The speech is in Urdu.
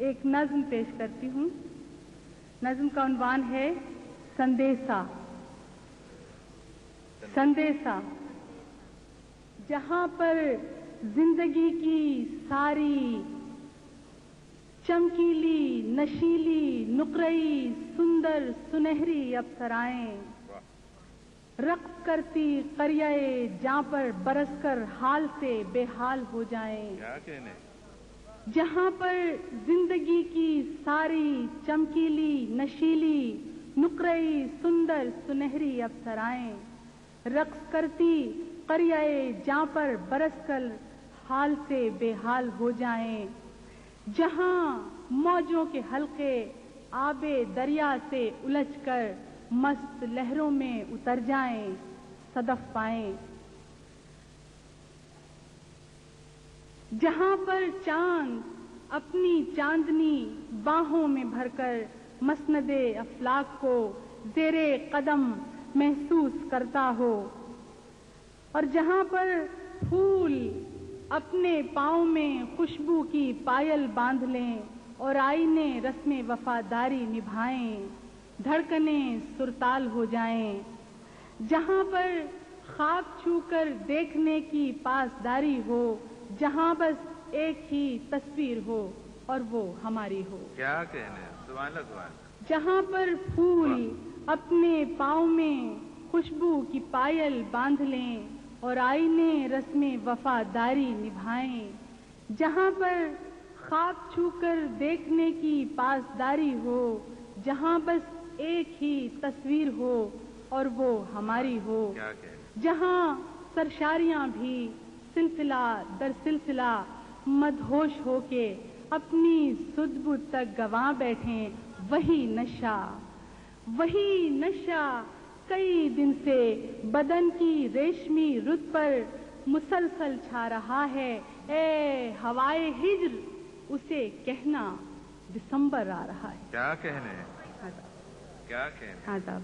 ایک نظم پیش کرتی ہوں. نظم کا عنوان ہے سندیسا. سندیسا. جہاں پر زندگی کی ساری چمکیلی نشیلی نقرئی سندر سنہری افسرائیں رقص کرتی قریۂ جاں پر برس کر حال سے بے حال ہو جائیں. جہاں پر زندگی کی ساری چمکیلی نشیلی نقرئی سندر سنہری افسرائیں رقص کرتی قریۂ جاں پر برس کر حال سے بے حال ہو جائیں. جہاں موجوں کے حلقے آب دریا سے الجھ کر مست لہروں میں اتر جائیں صدف پائیں. جہاں پر چاند اپنی چاندنی باہوں میں بھر کر مسند افلاک کو زیر قدم محسوس کرتا ہو اور جہاں پر پھول اپنے پاؤں میں خوشبو کی پائل باندھ لیں اور آئینے رسم وفاداری نبھائیں دھڑکنیں سرتال ہو جائیں. جہاں پر خاک چھو کر دیکھنے کی پاسداری ہو جہاں بس ایک ہی تصویر ہو اور وہ ہماری ہو. کیا کہنے سبحان اللہ سبحان اللہ. جہاں پر پھول اپنے پاؤں میں خوشبو کی پائل باندھ لیں اور آئینے رسم وفاداری نبھائیں جہاں پر خاک چھو کر دیکھنے کی پاسداری ہو جہاں بس ایک ہی تصویر ہو اور وہ ہماری ہو. جہاں سرشاریاں بھی سلسلہ در سلسلہ مدہوش ہو کے اپنی سدھ بدھ تک گنوا بیٹھیں وہی نشہ کئی دن سے بدن کی ریشمی رت پر مسلسل چھا رہا ہے. اے ہوائے ہجر اسے کہنا دسمبر آ رہا ہے. کیا کہنے کیا کہنے. آداب.